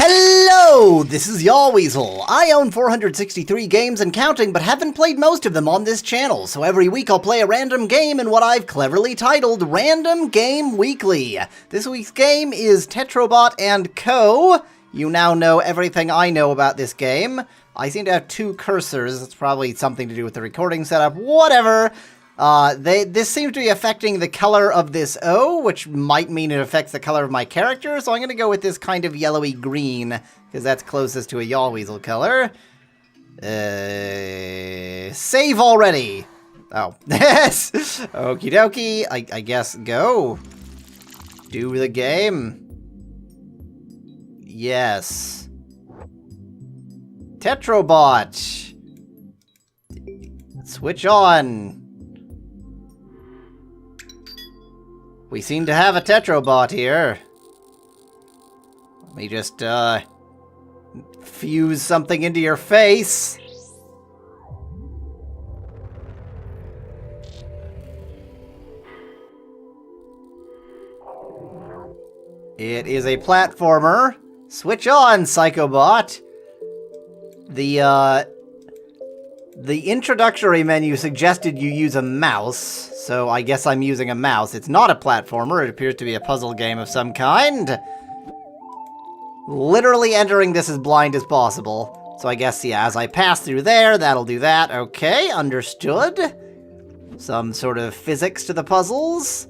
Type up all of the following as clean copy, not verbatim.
Hello, this is Yahweasel. I own 463 games and counting, but haven't played most of them on this channel, so every week I'll play a random game in what I've cleverly titled Random Game Weekly. This week's game is Tetrobot and Co. You now know everything I know about this game. I seem to have two cursors. It's probably something to do with the recording setup. Whatever. This seems to be affecting the color of this O, which might mean it affects the color of my character, so I'm going to go with this kind of yellowy green, because that's closest to a Yahweasel color. Save already! Oh. Yes! Okie dokie, I guess go. Do the game. Yes. Tetrobot! Switch on. We seem to have a Tetrobot here. Let me just, fuse something into your face. It is a platformer. Switch on, Psychobot. The introductory menu suggested you use a mouse, so I guess I'm using a mouse. It's not a platformer, it appears to be a puzzle game of some kind. Literally entering this as blind as possible. So I guess, yeah, as I pass through there, that'll do that. Okay, understood. Some sort of physics to the puzzles.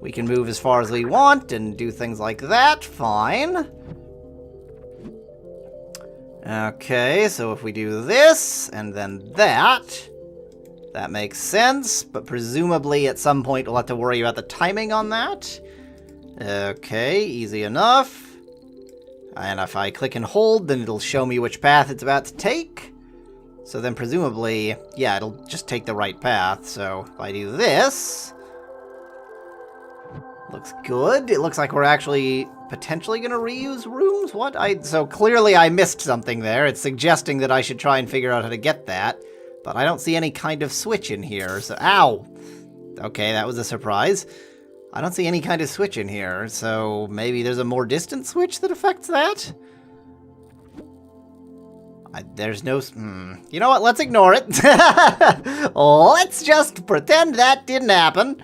We can move as far as we want and do things like that. Fine. Okay, so if we do this, and then that makes sense, but presumably at some point we'll have to worry about the timing on that. Okay, easy enough. And if I click and hold, then it'll show me which path it's about to take. So then presumably, yeah, it'll just take the right path. So if I do this, looks good. It looks like we're actually potentially going to reuse rooms? What? So clearly I missed something there. It's suggesting that I should try and figure out how to get that. But I don't see any kind of switch in here, so... Ow! Okay, that was a surprise. I don't see any kind of switch in here, so maybe there's a more distant switch that affects that? There's no... You know what? Let's ignore it. Let's just pretend that didn't happen.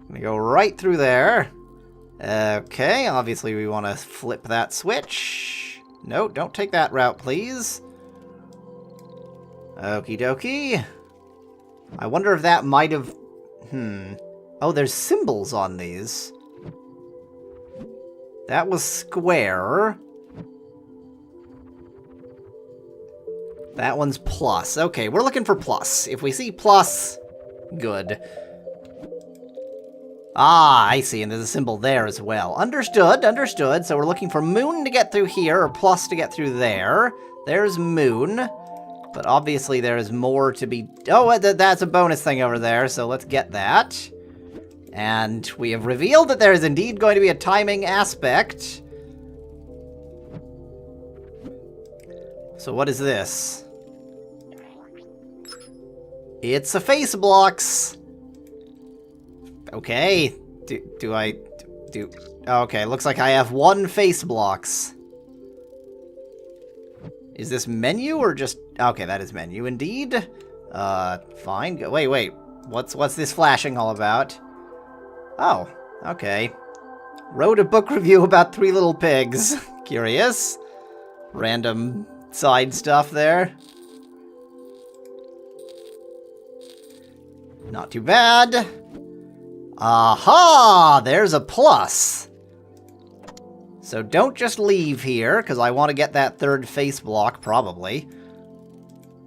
I'm gonna go right through there. Okay, obviously we want to flip that switch. No, don't take that route, please. Okie dokie. I wonder if that might have... Oh, there's symbols on these. That was square. That one's plus. Okay, we're looking for plus. If we see plus, good. Ah, I see, and there's a symbol there as well. Understood, understood. So we're looking for moon to get through here, or plus to get through there. There's moon. But obviously there is more to be... Oh, that's a bonus thing over there, so let's get that. And we have revealed that there is indeed going to be a timing aspect. So what is this? It's a face blocks. Okay. Do I... Okay, looks like I have one face blocks. Is this menu or just... Okay, that is menu indeed. Fine. Wait. What's this flashing all about? Oh, okay. Wrote a book review about 3 little pigs. Curious. Random side stuff there. Not too bad. Aha! There's a plus. So don't just leave here, because I want to get that third face block, probably.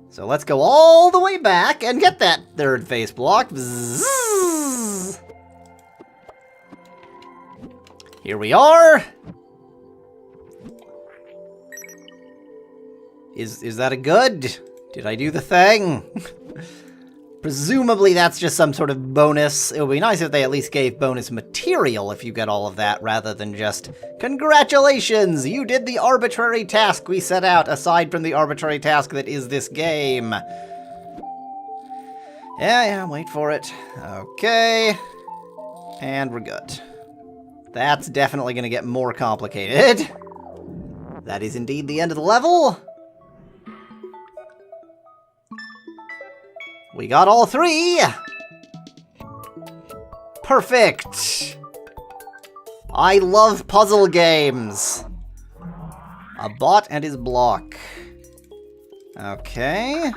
So let's go all the way back and get that third face block. Bzzz. Here we are. Is that a good? Did I do the thing? Presumably that's just some sort of bonus. It would be nice if they at least gave bonus material if you get all of that, rather than just, congratulations, you did the arbitrary task we set out, aside from the arbitrary task that is this game. Yeah, wait for it. Okay. And we're good. That's definitely going to get more complicated. That is indeed the end of the level. We got all 3! Perfect! I love puzzle games! A bot and his block. Okay.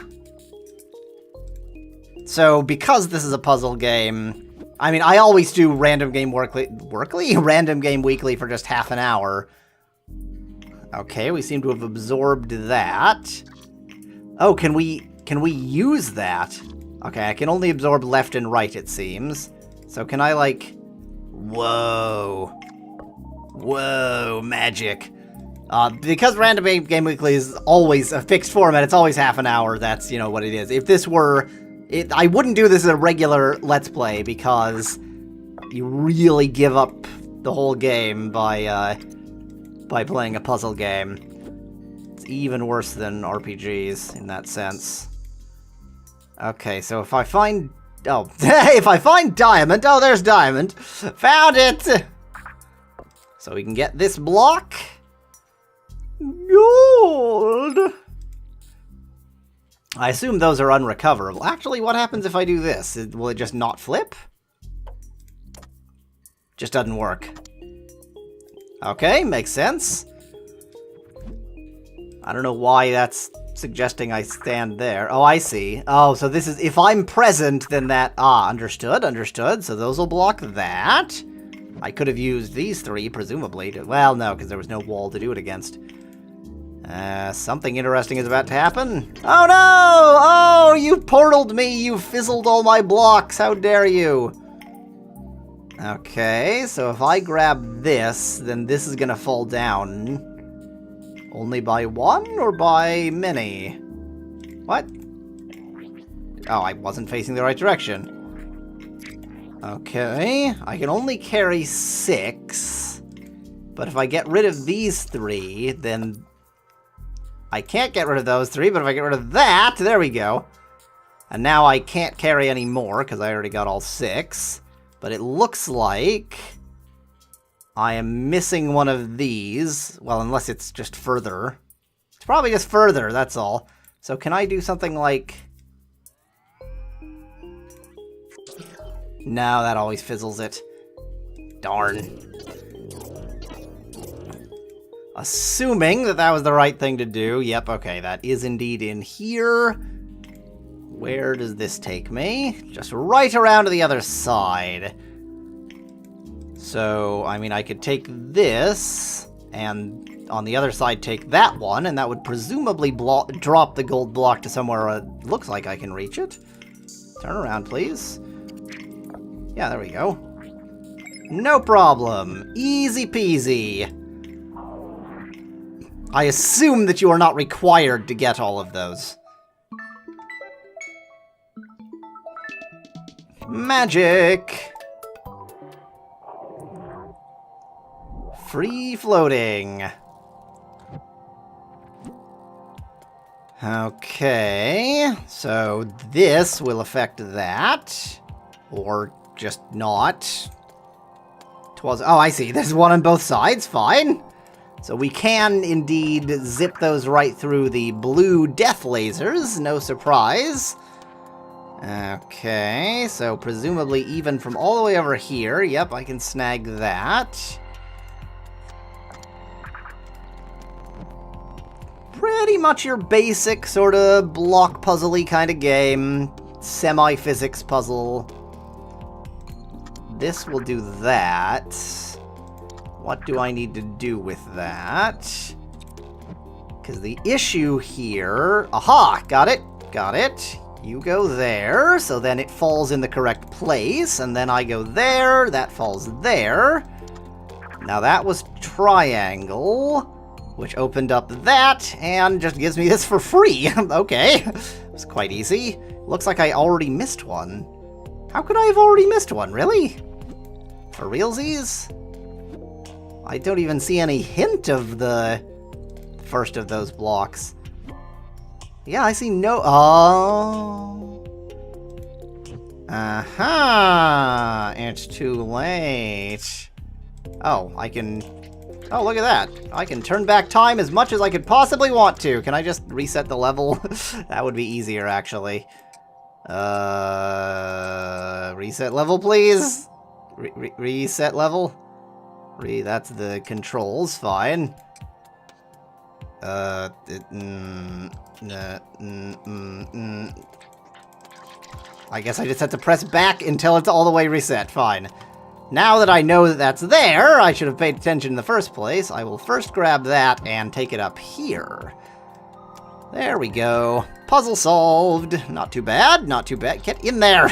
So, because this is a puzzle game, I mean, I always do Random Game Random Game Weekly for just half an hour. Okay, we seem to have absorbed that. Oh, can we use that? Okay, I can only absorb left and right, it seems. So can I, like... Whoa. Whoa, magic. Because Random Game Weekly is always a fixed format, it's always half an hour, that's, you know, what it is. If this were... I wouldn't do this as a regular Let's Play, because you really give up the whole game by playing a puzzle game. It's even worse than RPGs in that sense. Okay, so if I find... Oh, if I find diamond... Oh, there's diamond. Found it! So we can get this block. Gold! I assume those are unrecoverable. Actually, what happens if I do this? Will it just not flip? Just doesn't work. Okay, makes sense. I don't know why that's suggesting I stand there. Oh, I see. Oh, so this is... If I'm present, then that... Ah, understood, understood. So those will block that. I could have used these 3, presumably. Well, no, because there was no wall to do it against. Something interesting is about to happen. Oh, no! Oh, you portaled me! You fizzled all my blocks! How dare you! Okay, so if I grab this, then this is gonna fall down. Only by 1 or by many? What? Oh, I wasn't facing the right direction. Okay, I can only carry 6. But if I get rid of these 3, then... I can't get rid of those 3, but if I get rid of that, there we go. And now I can't carry any more, because I already got all 6. But it looks like... I am missing one of these. Well, unless it's just further. It's probably just further, that's all. So can I do something like... No, that always fizzles it. Darn. Assuming that that was the right thing to do. Yep, okay, that is indeed in here. Where does this take me? Just right around to the other side. So, I mean, I could take this, and on the other side take that one, and that would presumably drop the gold block to somewhere it looks like I can reach it. Turn around, please. Yeah, there we go. No problem. Easy peasy. I assume that you are not required to get all of those. Magic! Free floating. Okay, so this will affect that. Or just not. Oh, I see. There's one on both sides. Fine. So we can indeed zip those right through the blue death lasers, no surprise. Okay, so presumably even from all the way over here, yep, I can snag that. Pretty much your basic sort of block puzzle-y kind of game, semi-physics puzzle. This will do that. What do I need to do with that? Because the issue here... Aha! Got it! Got it. You go there, so then it falls in the correct place, and then I go there, that falls there. Now that was triangle, which opened up that, and just gives me this for free. Okay. It was quite easy. Looks like I already missed one. How could I have already missed one? Really? For realsies? I don't even see any hint of the first of those blocks. Yeah, I see no... Oh. Aha! It's too late. Oh, I can... Oh, look at that. I can turn back time as much as I could possibly want to. Can I just reset the level? That would be easier, actually. Reset level, please. Reset level. That's the controls. Fine. I guess I just have to press back until it's all the way reset. Fine. Now that I know that that's there, I should have paid attention in the first place. I will first grab that and take it up here. There we go. Puzzle solved. Not too bad. Not too bad. Get in there.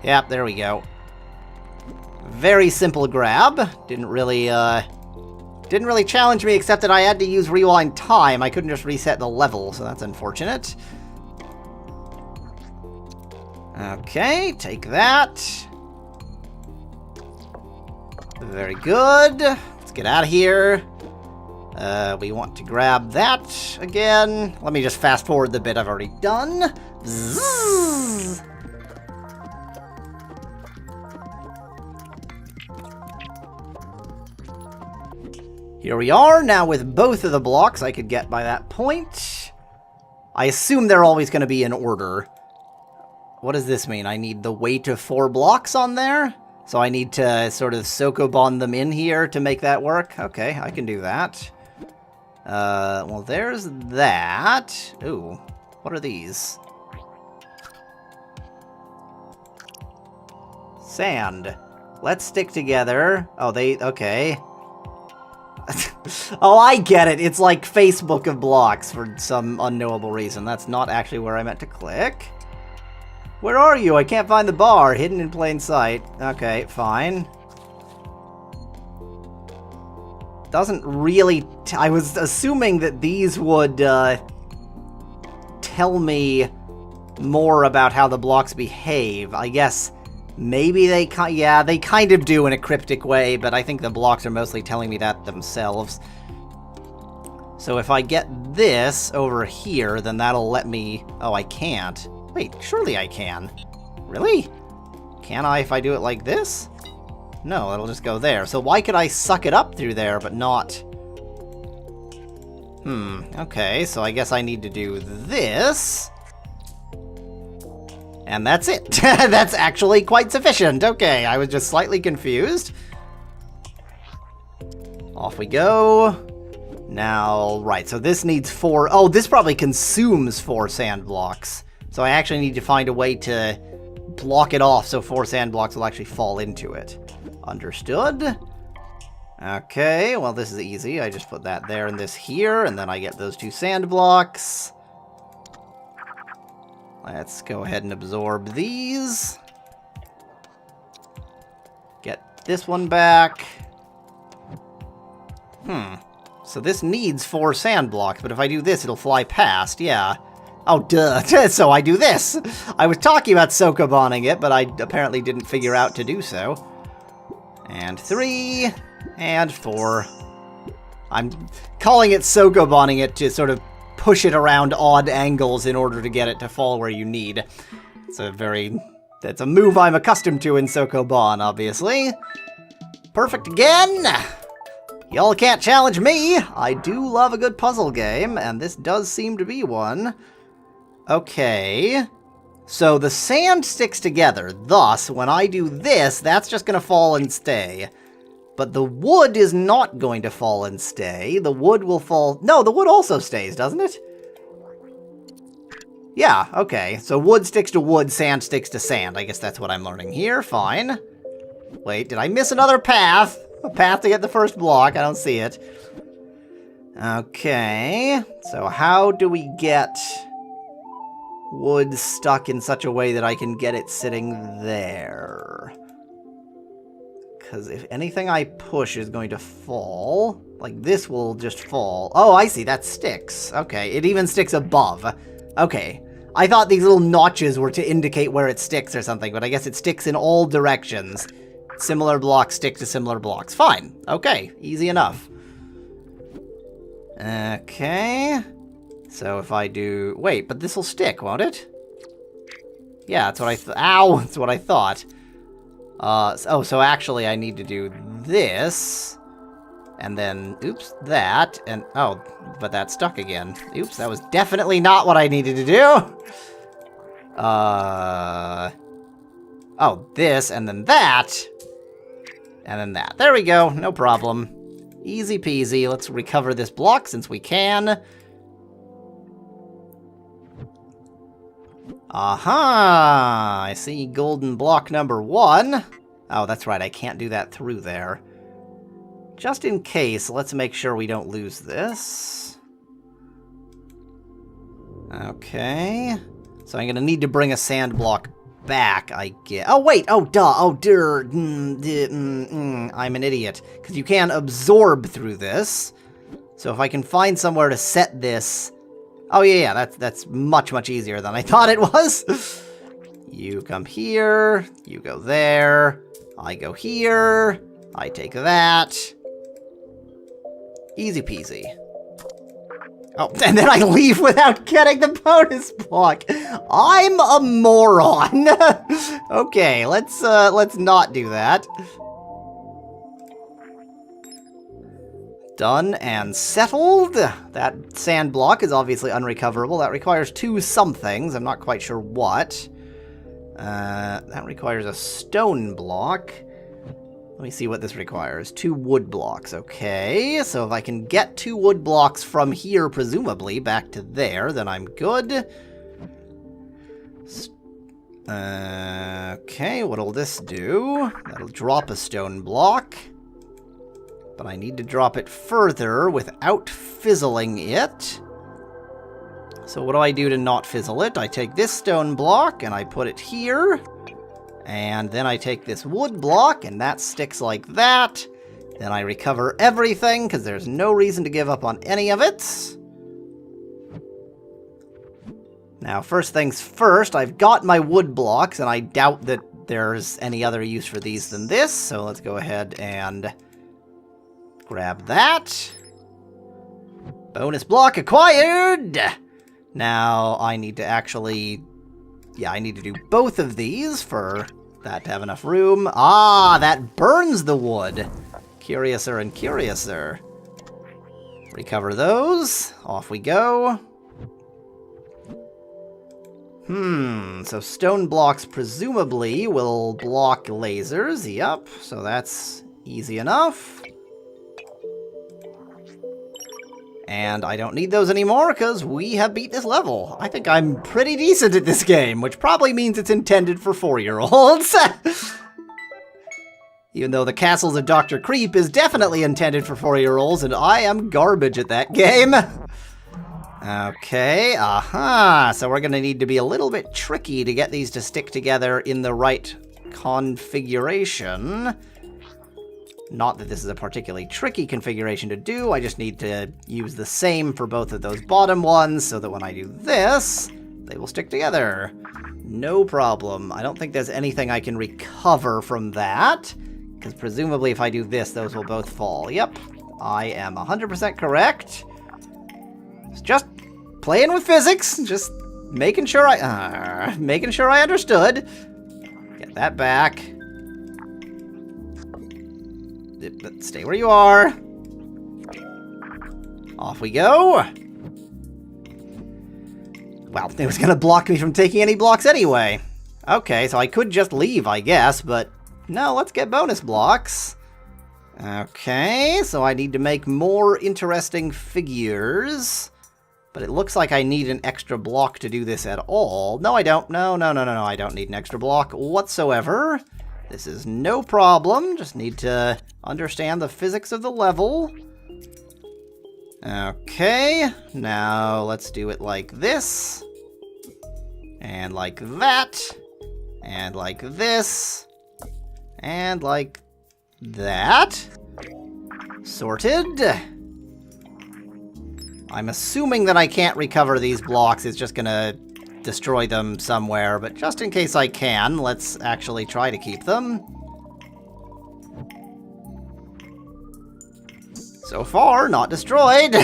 Yep, there we go. Very simple grab. Didn't really challenge me, except that I had to use rewind time. I couldn't just reset the level, so that's unfortunate. Okay, take that. Very good. Let's get out of here. We want to grab that again. Let me just fast forward the bit I've already done. Zzz. Here we are, now with both of the blocks I could get by that point. I assume they're always going to be in order. What does this mean? I need the weight of 4 blocks on there? So I need to sort of Sokobon them in here to make that work? Okay, I can do that. Well, there's that. Ooh, what are these? Sand. Let's stick together. Oh, okay. Oh, I get it. It's like Facebook of blocks for some unknowable reason. That's not actually where I meant to click. Where are you? I can't find the bar. Hidden in plain sight. Okay, fine. Doesn't really... I was assuming that these would tell me more about how the blocks behave. I guess maybe they... Yeah, they kind of do in a cryptic way, but I think the blocks are mostly telling me that themselves. So if I get this over here, then that'll let me... Oh, I can't. Wait, surely I can. Really? Can I if I do it like this? No, it'll just go there. So why could I suck it up through there, but not... Okay, so I guess I need to do this. And that's it. That's actually quite sufficient. Okay, I was just slightly confused. Off we go. Now, right, so this needs 4... Oh, this probably consumes 4 sand blocks. So I actually need to find a way to block it off so 4 sand blocks will actually fall into it. Understood. Okay, well this is easy. I just put that there and this here, and then I get those 2 sand blocks. Let's go ahead and absorb these. Get this one back. So this needs 4 sand blocks, but if I do this, it'll fly past. Yeah. Oh, duh. So I do this. I was talking about Sokoboning it, but I apparently didn't figure out to do so. And 3, and 4. I'm calling it Sokoboning it to sort of push it around odd angles in order to get it to fall where you need. That's a move I'm accustomed to in Sokobon, obviously. Perfect again! Y'all can't challenge me! I do love a good puzzle game, and this does seem to be one. Okay, so the sand sticks together, thus, when I do this, that's just going to fall and stay. But the wood is not going to fall and stay. The wood will fall... No, the wood also stays, doesn't it? Yeah, okay, so wood sticks to wood, sand sticks to sand. I guess that's what I'm learning here, fine. Wait, did I miss another path? A path to get the first block, I don't see it. Okay, so how do we get... wood stuck in such a way that I can get it sitting there? Because if anything I push is going to fall, like this will just fall. Oh, I see, that sticks. Okay, it even sticks above. Okay, I thought these little notches were to indicate where it sticks or something, but I guess it sticks in all directions. Similar blocks stick to similar blocks. Fine, okay, easy enough. Okay... So if I do... Wait, but this'll stick, won't it? Yeah, that's what I Ow! That's what I thought. Oh, so actually I need to do this. And then, oops, that. And, oh, but that's stuck again. Oops, that was definitely not what I needed to do. Oh, this, and then that. And then that. There we go, no problem. Easy peasy. Let's recover this block since we can. Aha! I see golden block number 1. Oh, that's right, I can't do that through there. Just in case, let's make sure we don't lose this. Okay. So I'm gonna need to bring a sand block back, I guess. Oh, wait! Oh, duh! Oh, dear! I'm an idiot. Because you can absorb through this. So if I can find somewhere to set this... Oh, yeah, that's much, much easier than I thought it was. You come here, you go there, I go here, I take that. Easy peasy. Oh, and then I leave without getting the bonus block. I'm a moron. Okay, let's not do that. Done and settled. That sand block is obviously unrecoverable. That requires 2 somethings. I'm not quite sure what. That requires a stone block. Let me see what this requires. 2 wood blocks. Okay, so if I can get 2 wood blocks from here, presumably, back to there, then I'm good. Okay, what'll this do? That'll drop a stone block. But I need to drop it further without fizzling it. So what do I do to not fizzle it? I take this stone block and I put it here. And then I take this wood block and that sticks like that. Then I recover everything because there's no reason to give up on any of it. Now, first things first, I've got my wood blocks and I doubt that there's any other use for these than this. So let's go ahead and... grab that. Bonus block acquired! Now, I need to actually... yeah, I need to do both of these for that to have enough room. Ah, that burns the wood. Curiouser and curiouser. Recover those. Off we go. So stone blocks presumably will block lasers. Yep, so that's easy enough. And I don't need those anymore, because we have beat this level. I think I'm pretty decent at this game, which probably means it's intended for 4-year-olds. Even though the Castles of Dr. Creep is definitely intended for 4-year-olds, and I am garbage at that game. Okay, aha. So we're going to need to be a little bit tricky to get these to stick together in the right configuration. Not that this is a particularly tricky configuration to do, I just need to use the same for both of those bottom ones, so that when I do this, they will stick together. No problem. I don't think there's anything I can recover from that, because presumably if I do this, those will both fall. Yep, I am 100% correct. It's just playing with physics, just making sure I understood. Get that back. Stay where you are. Off we go. Well, it was going to block me from taking any blocks anyway. Okay, so I could just leave, I guess, but no, let's get bonus blocks. Okay, so I need to make more interesting figures. But it looks like I need an extra block to do this at all. No, I don't. No, I don't need an extra block whatsoever. This is no problem. Just need to understand the physics of the level. Okay, now let's do it like this. And like that. And like this. And like that. Sorted. I'm assuming that I can't recover these blocks. It's just gonna destroy them somewhere, but just in case I can, let's actually try to keep them. So far, not destroyed.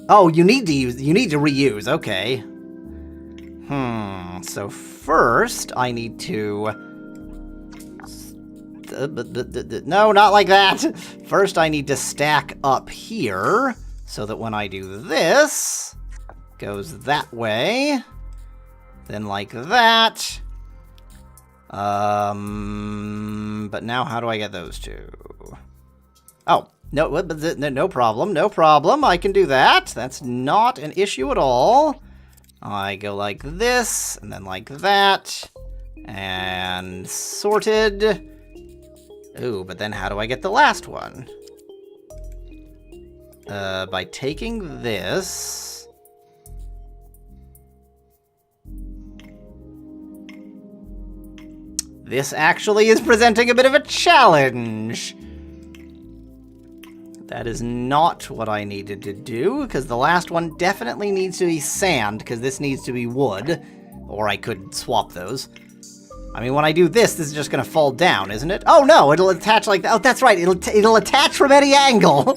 Oh, you need to reuse, okay. So first, I need to No, not like that. First, I need to stack up here so that when I do this, goes that way. Then like that. But now how do I get those two? Oh, no, no problem, no problem. I can do that. That's not an issue at all. I go like this, and then like that. And sorted. Ooh, but then how do I get the last one? By taking this. This actually is presenting a bit of a challenge. That is not what I needed to do, because the last one definitely needs to be sand, because this needs to be wood. Or I could swap those. I mean, when I do this, this is just going to fall down, isn't it? Oh, no, it'll attach like that. Oh, that's right. It'll attach from any angle.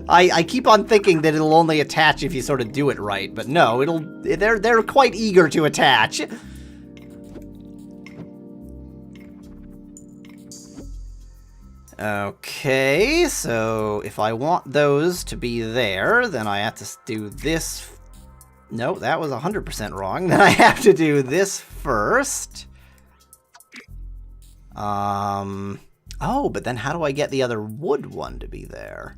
I keep on thinking that it'll only attach if you sort of do it right. But no, they're quite eager to attach. Okay, so if I want those to be there, then I have to do this. No, that was 100% wrong. Then I have to do this first. Oh, but then how do I get the other wood one to be there?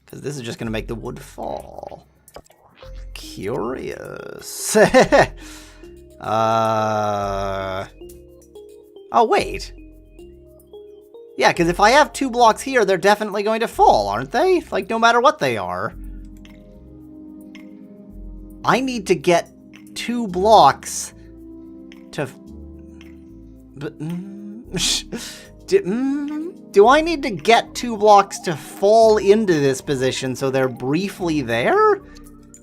Because this is just going to make the wood fall. Curious. Oh, wait. Yeah, because if I have 2 blocks here, they're definitely going to fall, aren't they? Like, no matter what they are. I need to get 2 blocks to... Do I need to get 2 blocks to fall into this position so they're briefly there?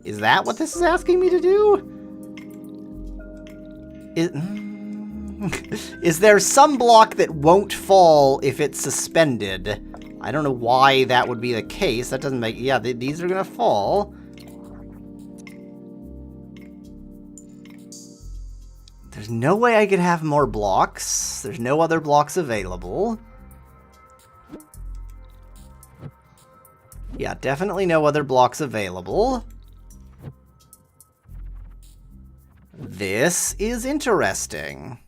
Is that what this is asking me to do? Is there some block that won't fall if it's suspended? I don't know why that would be the case. That doesn't make... Yeah, these are gonna fall. There's no way I could have more blocks. There's no other blocks available. Yeah, definitely no other blocks available. This is interesting.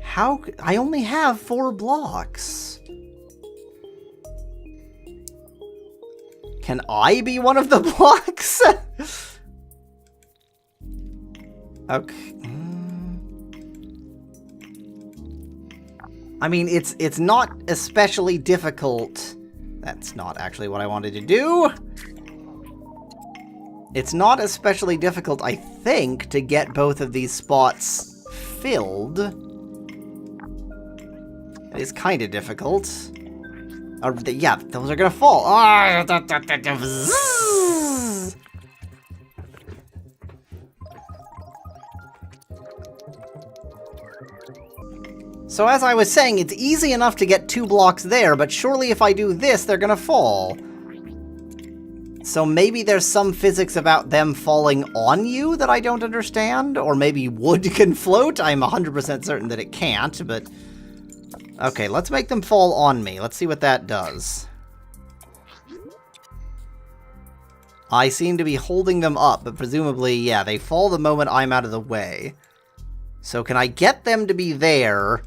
How... I only have 4 blocks. Can I be one of the blocks? Okay. I mean, it's not especially difficult. That's not actually what I wanted to do. It's not especially difficult, I think, to get both of these spots filled. It is kind of difficult. Yeah, those are gonna fall. So as I was saying, it's easy enough to get 2 blocks there, but surely if I do this, they're gonna fall. So maybe there's some physics about them falling on you that I don't understand, or maybe wood can float. I'm 100% certain that it can't, but... Okay, let's make them fall on me. Let's see what that does. I seem to be holding them up, but presumably, yeah, they fall the moment I'm out of the way. So can I get them to be there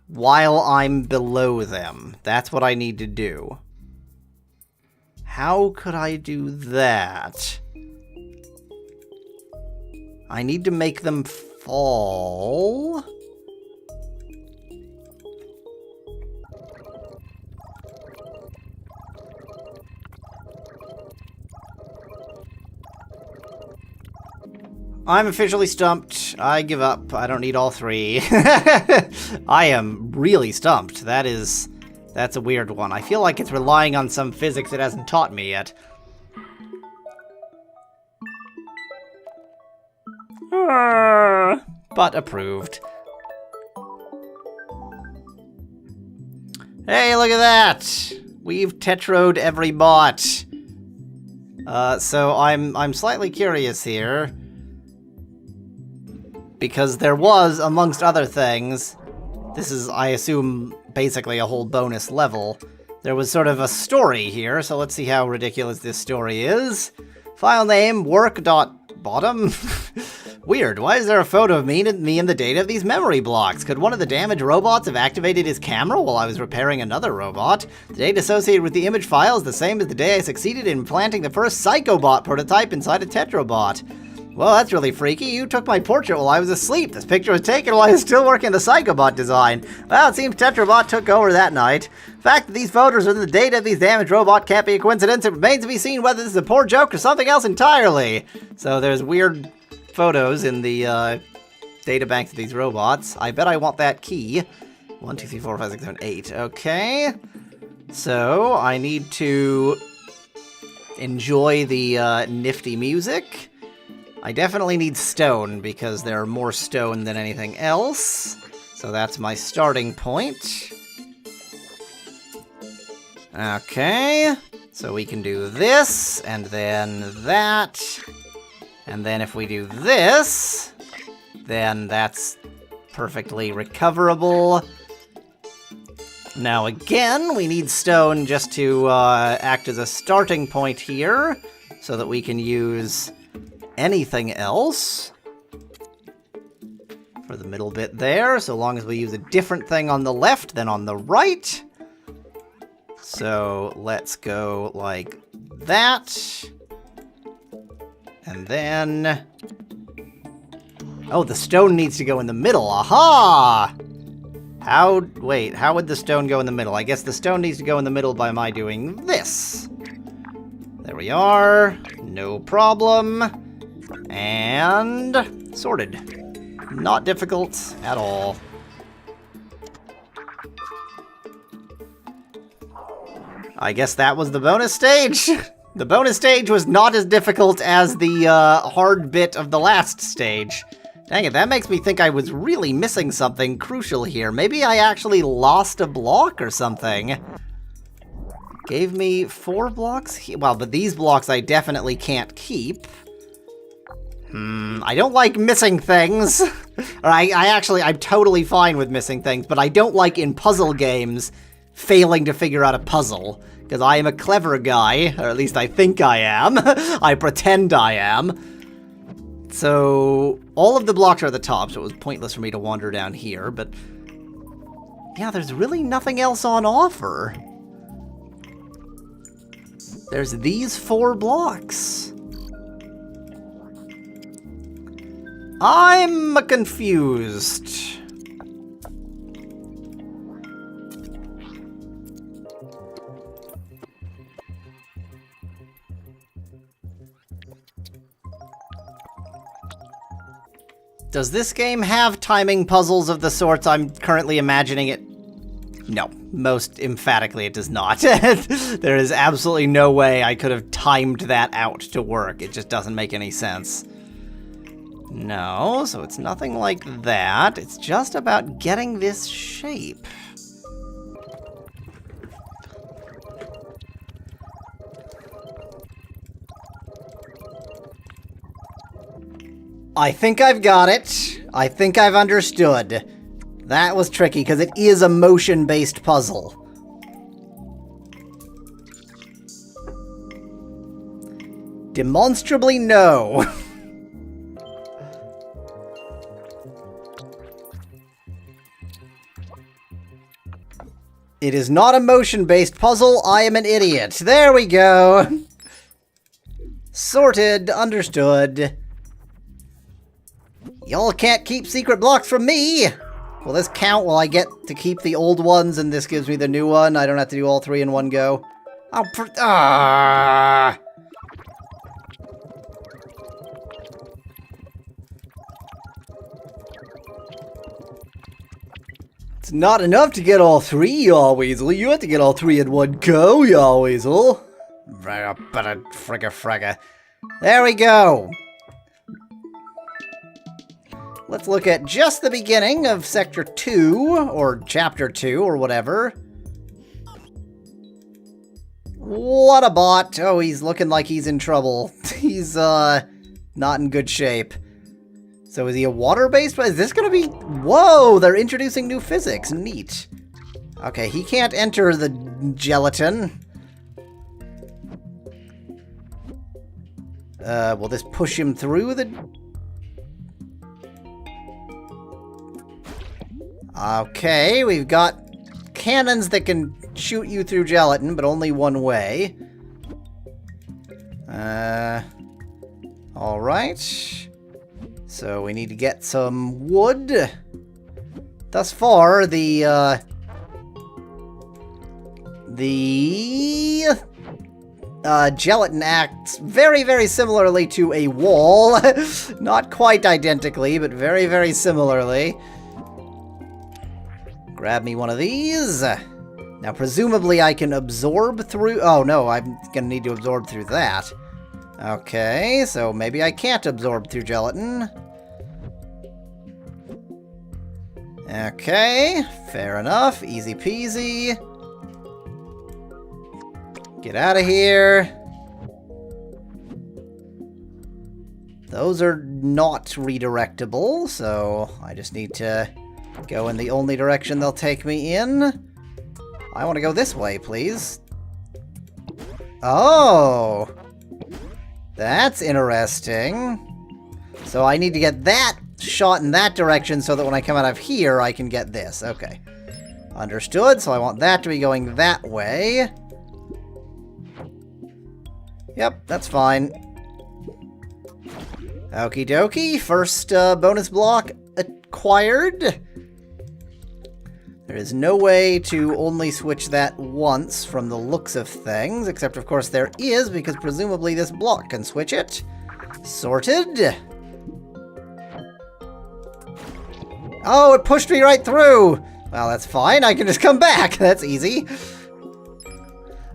while I'm below them? That's what I need to do. How could I do that? I need to make them fall... I'm officially stumped. I give up. I don't need all 3. I am really stumped. That's a weird one. I feel like it's relying on some physics it hasn't taught me yet. But approved. Hey, look at that! We've tetroed every bot. So I'm slightly curious here. because there was, amongst other things, this is, I assume, basically a whole bonus level. There was sort of a story here, so let's see how ridiculous this story is. File name, work.bottom. Weird, why is there a photo of me and the data of these memory blocks? Could one of the damaged robots have activated his camera while I was repairing another robot? The date associated with the image file is the same as the day I succeeded in planting the first Psychobot prototype inside a Tetrobot. Well, that's really freaky. You took my portrait while I was asleep. This picture was taken while I was still working the Psychobot design. Well, it seems Tetrobot took over that night. The fact that these photos are in the data of these damaged robots can't be a coincidence. It remains to be seen whether this is a poor joke or something else entirely. So there's weird photos in the data banks of these robots. I bet I want that key. 1, 2, 3, 4, 5, 6, 7, 8. Okay. So I need to enjoy the nifty music. I definitely need stone because there are more stone than anything else. So that's my starting point. Okay. So we can do this, and then that. And then if we do this, then that's perfectly recoverable. Now again, we need stone just to act as a starting point here, so that we can use anything else for the middle bit there, so long as we use a different thing on the left than on the right. So let's go like that. And then... oh, the stone needs to go in the middle. Aha! Wait, how would the stone go in the middle? I guess the stone needs to go in the middle by my doing this. There we are. No problem. And... sorted. Not difficult at all. I guess that was the bonus stage. The bonus stage was not as difficult as the hard bit of the last stage. Dang it, that makes me think I was really missing something crucial here. Maybe I actually lost a block or something. Gave me 4 blocks? Well, but these blocks I definitely can't keep. I don't like missing things. Or I'm totally fine with missing things, but I don't like in puzzle games failing to figure out a puzzle. Because I am a clever guy, or at least I think I am. I pretend I am. So, all of the blocks are at the top, so it was pointless for me to wander down here, but... yeah, there's really nothing else on offer. There's these 4 blocks. I'm confused. Does this game have timing puzzles of the sorts I'm currently imagining it? No, most emphatically it does not. There is absolutely no way I could have timed that out to work. It just doesn't make any sense. No, so it's nothing like that. It's just about getting this shape. I think I've got it. I think I've understood. That was tricky, because it is a motion-based puzzle. Demonstrably no. It is not a motion-based puzzle. I am an idiot. There we go. Sorted. Understood. Y'all can't keep secret blocks from me! Will this count? Will I get to keep the old ones and this gives me the new one? I don't have to do all 3 in one go? It's not enough to get all 3, Yahweasel. You have to get all 3 in one go, Yahweasel. Fragga. There we go. Let's look at just the beginning of Sector 2, or Chapter 2, or whatever. What a bot. Oh, he's looking like he's in trouble. He's, not in good shape. So is he a water-based? Is this gonna be... Whoa, they're introducing new physics. Neat. Okay, he can't enter the gelatin. Will this push him through the... Okay, we've got cannons that can shoot you through gelatin, but only one way. Alright. So we need to get some wood. Thus far, the gelatin acts very, very similarly to a wall. Not quite identically, but very, very similarly. Grab me one of these. Now, presumably I can absorb through... Oh, no, I'm gonna need to absorb through that. Okay, so maybe I can't absorb through gelatin. Okay, fair enough. Easy peasy. Get out of here. Those are not redirectable, so I just need to go in the only direction they'll take me in. I want to go this way, please. Oh! That's interesting. So I need to get that shot in that direction so that when I come out of here, I can get this. Okay. Understood, so I want that to be going that way. Yep, that's fine. Okie dokie, first bonus block acquired. There is no way to only switch that once from the looks of things, except of course there is, because presumably this block can switch it. Sorted. Oh, it pushed me right through! Well, that's fine, I can just come back, that's easy.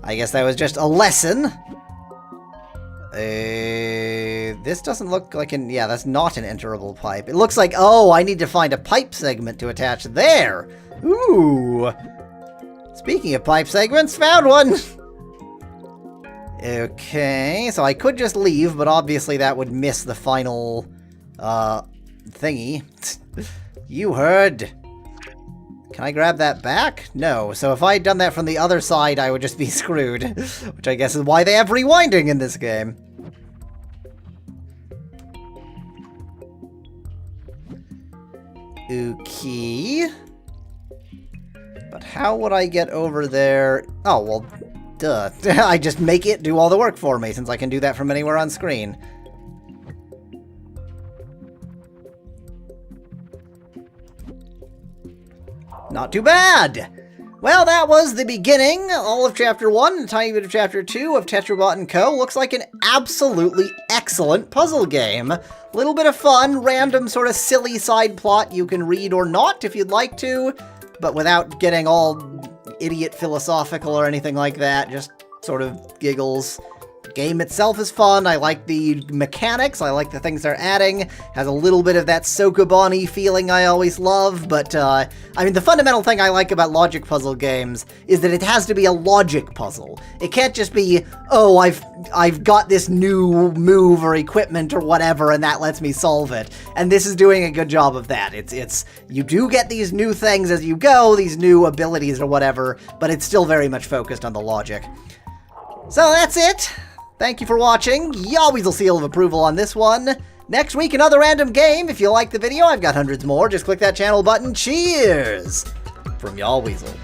I guess that was just a lesson. This doesn't look like an... Yeah, that's not an enterable pipe. It looks like... Oh, I need to find a pipe segment to attach there. Ooh. Speaking of pipe segments, found one. Okay, so I could just leave, but obviously that would miss the final, thingy. You heard. Can I grab that back? No. So if I had done that from the other side, I would just be screwed. Which I guess is why they have rewinding in this game. Okay. But how would I get over there? Oh, well, duh. I just make it do all the work for me, since I can do that from anywhere on screen. Not too bad! Well, that was the beginning, all of Chapter 1, and a tiny bit of Chapter 2 of Tetrobot and Co. Looks like an absolutely excellent puzzle game. Little bit of fun, random sort of silly side plot you can read or not if you'd like to, but without getting all idiot philosophical or anything like that, just sort of giggles. The game itself is fun, I like the mechanics, I like the things they're adding, has a little bit of that Sokobani feeling I always love, but, I mean, the fundamental thing I like about logic puzzle games is that it has to be a logic puzzle. It can't just be, oh, I've got this new move or equipment or whatever, and that lets me solve it. And this is doing a good job of that. It's you do get these new things as you go, these new abilities or whatever, but it's still very much focused on the logic. So that's it. Thank you for watching. Yahweasel seal of approval on this one. Next week, another random game. If you like the video, I've got hundreds more. Just click that channel button. Cheers! From Yahweasel.